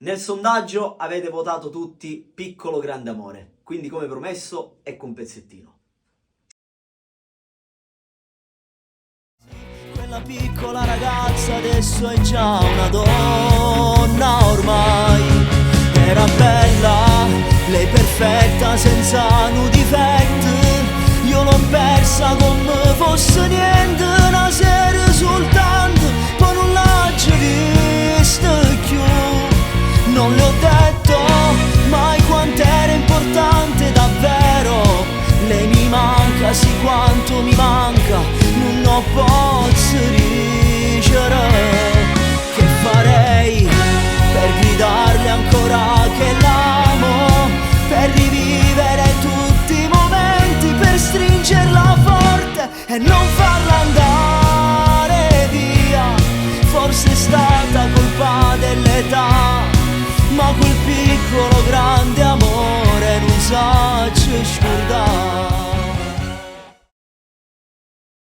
Nel sondaggio avete votato tutti Piccolo Grande Amore, quindi come promesso ecco un pezzettino. Quella piccola ragazza adesso è già una donna ormai. Era bella, lei perfetta, senza nudi difetti. Io l'ho persa come fosse niente, una serie soltanto, poi non l'ho già vista più. Non le ho detto mai quanto era importante davvero. Lei mi manca, sì quanto mi manca, non posso dicere. Che farei per gridarle ancora che l'amo, per rivivere tutti i momenti, per stringerla forte e non farla andare via. Forse è stata colpa dell'età, ma quel piccolo grande amore non sa scordare.